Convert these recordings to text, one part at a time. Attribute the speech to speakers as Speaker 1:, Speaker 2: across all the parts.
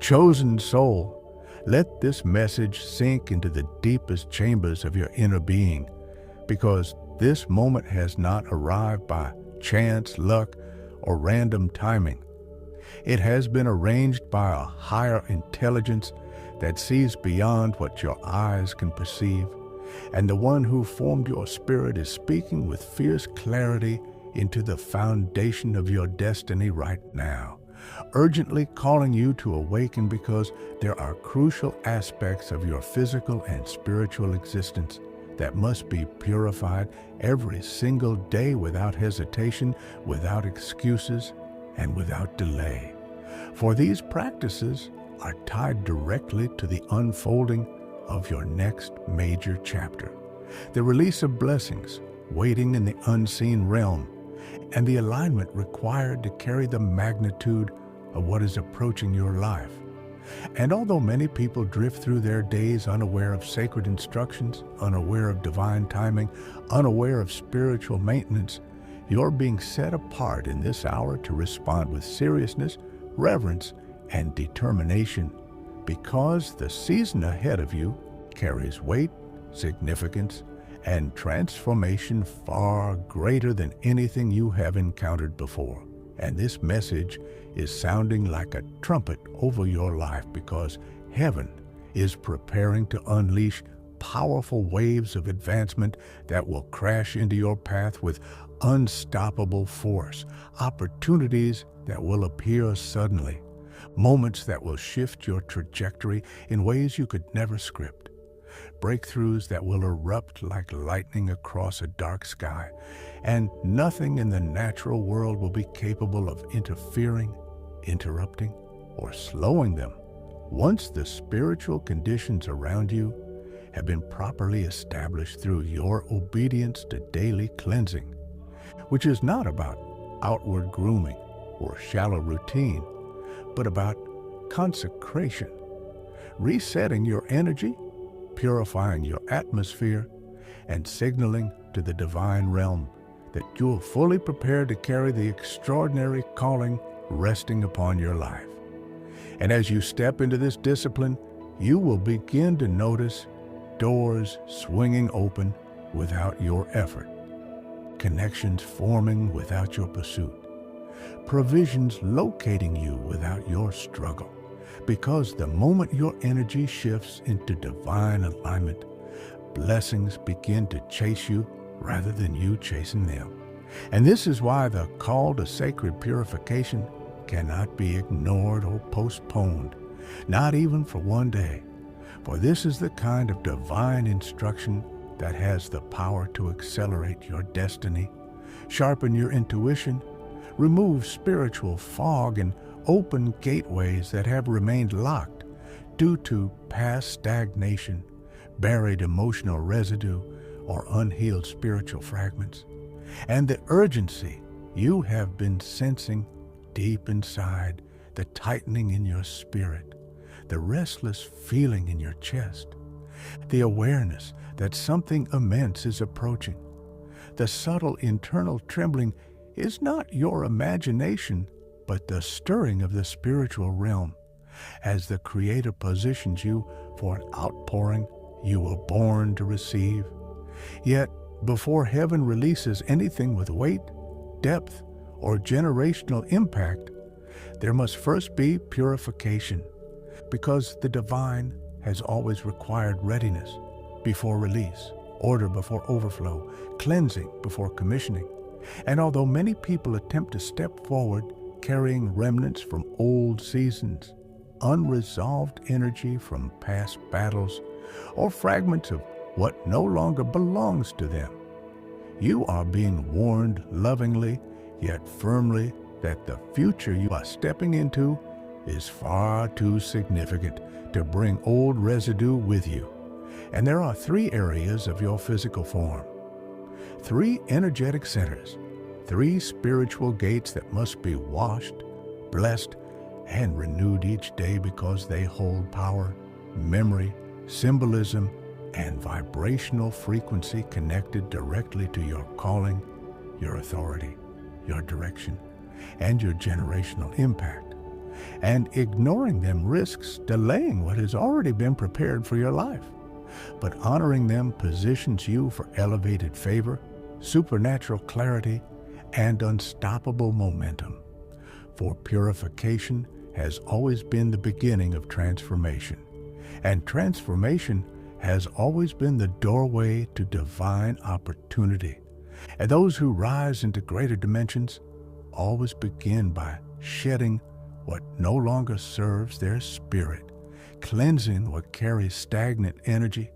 Speaker 1: Chosen soul, let this message sink into the deepest chambers of your inner being, because this moment has not arrived by chance, luck, or random timing. It has been arranged by a higher intelligence that sees beyond what your eyes can perceive, and the one who formed your spirit is speaking with fierce clarity into the foundation of your destiny right now, urgently calling you to awaken, because there are crucial aspects of your physical and spiritual existence that must be purified every single day without hesitation, without excuses, and without delay. For these practices are tied directly to the unfolding of your next major chapter, the release of blessings waiting in the unseen realm, and the alignment required to carry the magnitude of what is approaching your life. And although many people drift through their days unaware of sacred instructions, unaware of divine timing, unaware of spiritual maintenance, you're being set apart in this hour to respond with seriousness, reverence, and determination, because the season ahead of you carries weight, significance, and transformation far greater than anything you have encountered before. And this message is sounding like a trumpet over your life, because heaven is preparing to unleash powerful waves of advancement that will crash into your path with unstoppable force, opportunities that will appear suddenly, moments that will shift your trajectory in ways you could never script, breakthroughs that will erupt like lightning across a dark sky, and nothing in the natural world will be capable of interfering, interrupting, or slowing them once the spiritual conditions around you have been properly established through your obedience to daily cleansing, which is not about outward grooming or shallow routine, but about consecration, resetting your energy, purifying your atmosphere, and signaling to the divine realm that you are fully prepared to carry the extraordinary calling resting upon your life. And as you step into this discipline, you will begin to notice doors swinging open without your effort, connections forming without your pursuit, provisions locating you without your struggle. Because the moment your energy shifts into divine alignment, blessings begin to chase you rather than you chasing them. And this is why the call to sacred purification cannot be ignored or postponed, not even for one day. For this is the kind of divine instruction that has the power to accelerate your destiny, sharpen your intuition, remove spiritual fog, and open gateways that have remained locked due to past stagnation, buried emotional residue, or unhealed spiritual fragments. And the urgency you have been sensing deep inside, the tightening in your spirit, the restless feeling in your chest, the awareness that something immense is approaching, the subtle internal trembling is not your imagination, but the stirring of the spiritual realm, as the Creator positions you for an outpouring you were born to receive. Yet, before heaven releases anything with weight, depth, or generational impact, there must first be purification, because the divine has always required readiness before release, order before overflow, cleansing before commissioning. And although many people attempt to step forward carrying remnants from old seasons, unresolved energy from past battles, or fragments of what no longer belongs to them, you are being warned lovingly yet firmly that the future you are stepping into is far too significant to bring old residue with you. And there are 3 areas of your physical form, 3 energetic centers, 3 spiritual gates that must be washed, blessed, and renewed each day, because they hold power, memory, symbolism, and vibrational frequency connected directly to your calling, your authority, your direction, and your generational impact. and ignoring them risks delaying what has already been prepared for your life. But honoring them positions you for elevated favor, supernatural clarity, and unstoppable momentum. For purification has always been the beginning of transformation, and transformation has always been the doorway to divine opportunity. And those who rise into greater dimensions always begin by shedding what no longer serves their spirit, cleansing what carries stagnant energy,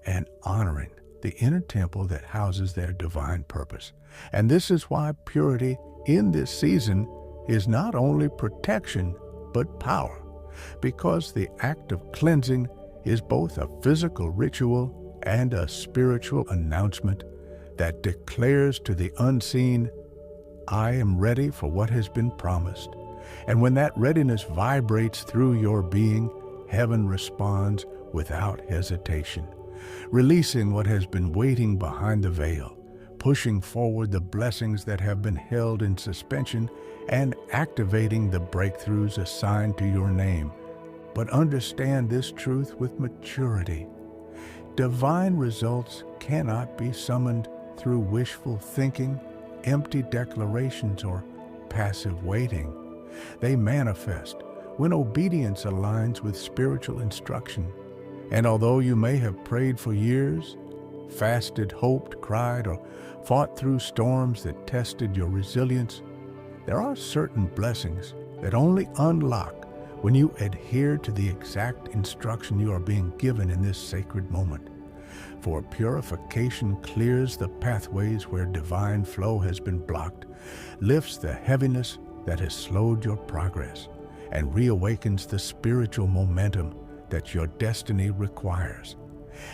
Speaker 1: and honoring the inner temple that houses their divine purpose. And this is why purity in this season is not only protection, but power, because the act of cleansing is both a physical ritual and a spiritual announcement that declares to the unseen, I am ready for what has been promised. And when that readiness vibrates through your being, heaven responds without hesitation, releasing what has been waiting behind the veil, pushing forward the blessings that have been held in suspension, and activating the breakthroughs assigned to your name. But understand this truth with maturity. Divine results cannot be summoned through wishful thinking, empty declarations, or passive waiting. They manifest when obedience aligns with spiritual instruction. And although you may have prayed for years, fasted, hoped, cried, or fought through storms that tested your resilience, there are certain blessings that only unlock when you adhere to the exact instruction you are being given in this sacred moment. For purification clears the pathways where divine flow has been blocked, lifts the heaviness that has slowed your progress, and reawakens the spiritual momentum that your destiny requires.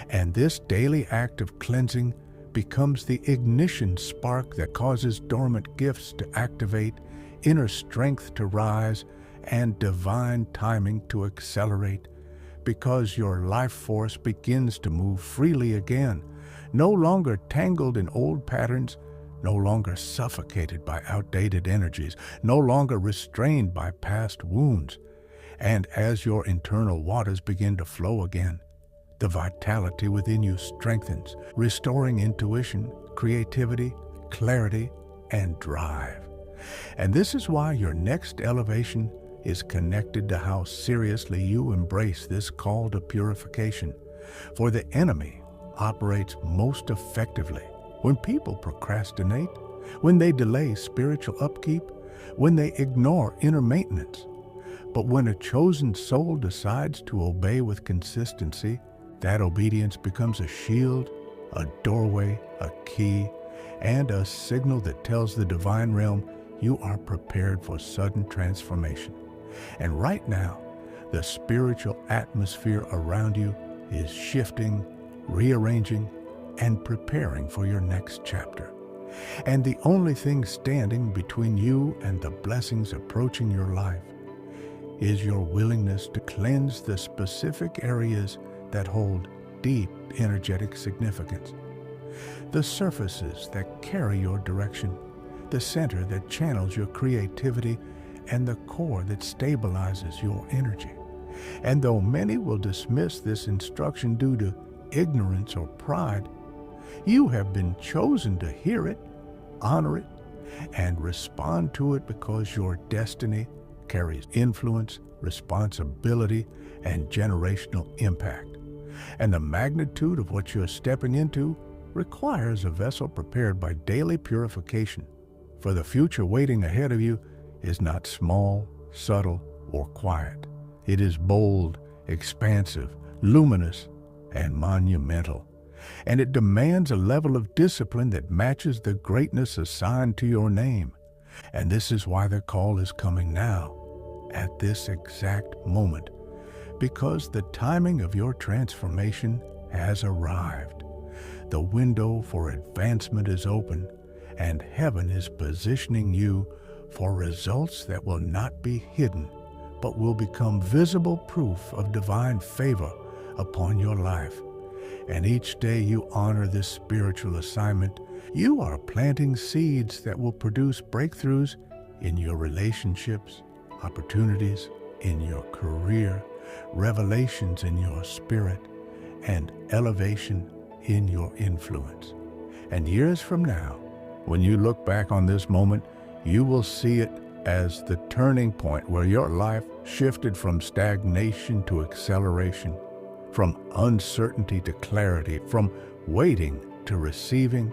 Speaker 1: And this daily act of cleansing becomes the ignition spark that causes dormant gifts to activate, inner strength to rise, and divine timing to accelerate, because your life force begins to move freely again, no longer tangled in old patterns, no longer suffocated by outdated energies, no longer restrained by past wounds. And as your internal waters begin to flow again, the vitality within you strengthens, restoring intuition, creativity, clarity, and drive. And this is why your next elevation is connected to how seriously you embrace this call to purification. For the enemy operates most effectively when people procrastinate, when they delay spiritual upkeep, when they ignore inner maintenance. But when a chosen soul decides to obey with consistency, that obedience becomes a shield, a doorway, a key, and a signal that tells the divine realm you are prepared for sudden transformation. And right now, the spiritual atmosphere around you is shifting, rearranging, and preparing for your next chapter. And the only thing standing between you and the blessings approaching your life is your willingness to cleanse the specific areas that hold deep energetic significance. The surfaces that carry your direction, the center that channels your creativity, and the core that stabilizes your energy. And though many will dismiss this instruction due to ignorance or pride, you have been chosen to hear it, honor it, and respond to it because your destiny carries influence, responsibility, and generational impact. And the magnitude of what you're stepping into requires a vessel prepared by daily purification. For the future waiting ahead of you is not small, subtle, or quiet. It is bold, expansive, luminous, and monumental. And it demands a level of discipline that matches the greatness assigned to your name. And this is why the call is coming now, at this exact moment, because the timing of your transformation has arrived. The window for advancement is open, and heaven is positioning you for results that will not be hidden, but will become visible proof of divine favor upon your life. And each day you honor this spiritual assignment, you are planting seeds that will produce breakthroughs in your relationships, opportunities in your career, revelations in your spirit, and elevation in your influence. And years from now, when you look back on this moment, you will see it as the turning point where your life shifted from stagnation to acceleration, from uncertainty to clarity, from waiting to receiving,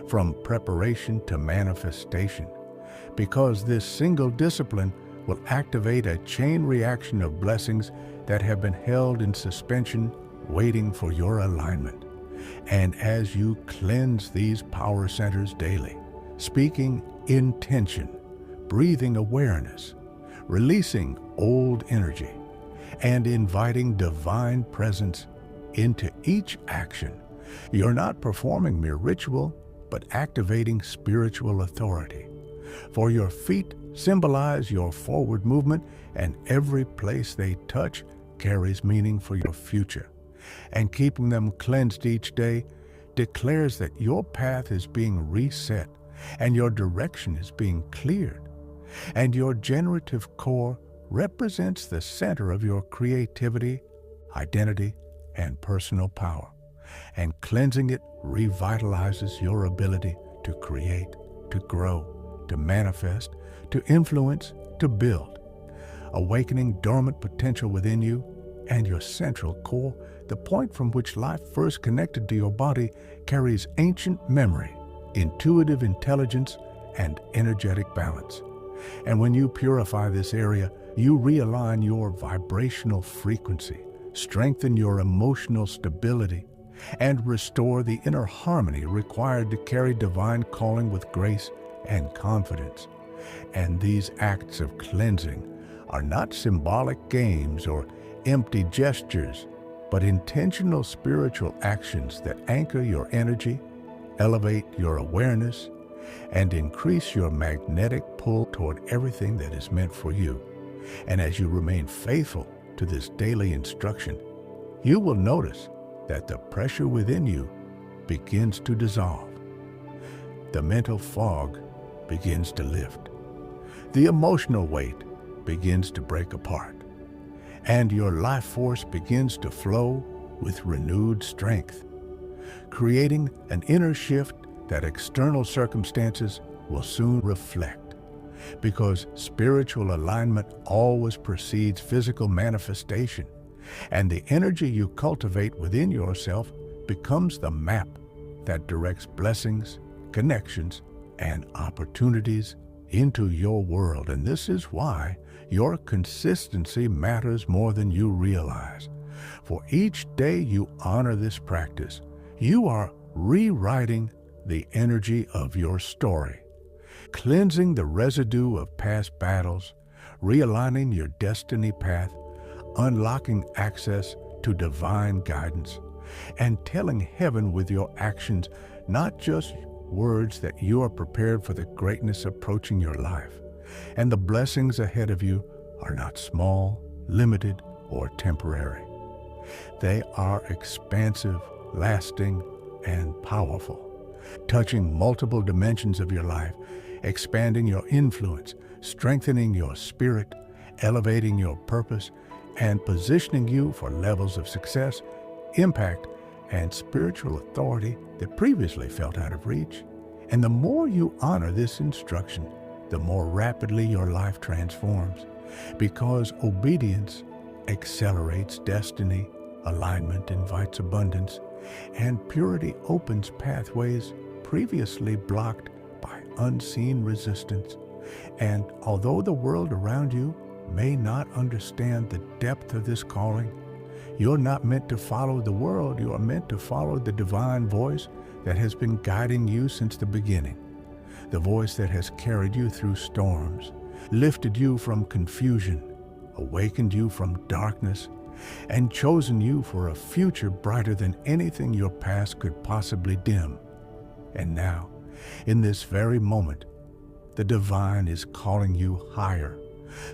Speaker 1: from preparation to manifestation. Because this single discipline will activate a chain reaction of blessings that have been held in suspension, waiting for your alignment. And as you cleanse these power centers daily, speaking intention, breathing awareness, releasing old energy, and inviting divine presence into each action, you're not performing mere ritual, but activating spiritual authority. For your feet symbolize your forward movement, and every place they touch carries meaning for your future. And keeping them cleansed each day declares that your path is being reset and your direction is being cleared. And your generative core represents the center of your creativity, identity, and personal power. And cleansing it revitalizes your ability to create, to grow, to manifest, to influence, to build, awakening dormant potential within you and your central core. The point from which life first connected to your body carries ancient memory, intuitive intelligence, and energetic balance. And when you purify this area, you realign your vibrational frequency, strengthen your emotional stability, and restore the inner harmony required to carry divine calling with grace and confidence. And these acts of cleansing are not symbolic games or empty gestures, but intentional spiritual actions that anchor your energy, elevate your awareness, and increase your magnetic pull toward everything that is meant for you. And as you remain faithful to this daily instruction, you will notice that the pressure within you begins to dissolve. The mental fog begins to lift. The emotional weight begins to break apart. And your life force begins to flow with renewed strength, creating an inner shift that external circumstances will soon reflect. Because spiritual alignment always precedes physical manifestation, and the energy you cultivate within yourself becomes the map that directs blessings, connections, and opportunities into your world. And this is why your consistency matters more than you realize. For each day you honor this practice, you are rewriting the energy of your story, cleansing the residue of past battles, realigning your destiny path, unlocking access to divine guidance, and telling heaven with your actions, not just words, that you are prepared for the greatness approaching your life. And the blessings ahead of you are not small, limited, or temporary. They are expansive, lasting, and powerful, touching multiple dimensions of your life, expanding your influence, strengthening your spirit, elevating your purpose, and positioning you for levels of success, impact, and spiritual authority that previously felt out of reach. And the more you honor this instruction, the more rapidly your life transforms, because obedience accelerates destiny, alignment invites abundance, and purity opens pathways previously blocked by unseen resistance. And although the world around you may not understand the depth of this calling, you're not meant to follow the world. You are meant to follow the divine voice that has been guiding you since the beginning, the voice that has carried you through storms, lifted you from confusion, awakened you from darkness, and chosen you for a future brighter than anything your past could possibly dim. And now, in this very moment, the divine is calling you higher,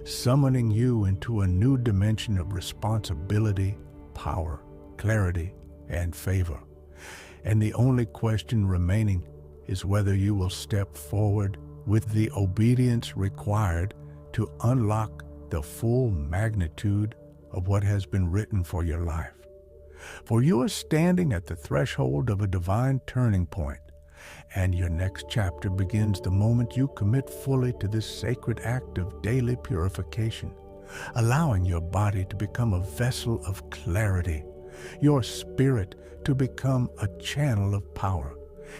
Speaker 1: summoning you into a new dimension of responsibility, power, clarity, and favor. And the only question remaining is whether you will step forward with the obedience required to unlock the full magnitude of what has been written for your life. For you are standing at the threshold of a divine turning point, and your next chapter begins the moment you commit fully to this sacred act of daily purification, allowing your body to become a vessel of clarity, your spirit to become a channel of power,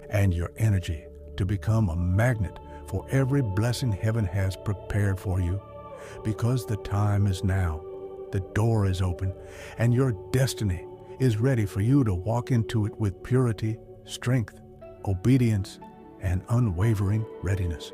Speaker 1: and your energy to become a magnet for every blessing heaven has prepared for you. Because the time is now, the door is open, and your destiny is ready for you to walk into it with purity, strength, obedience, and unwavering readiness.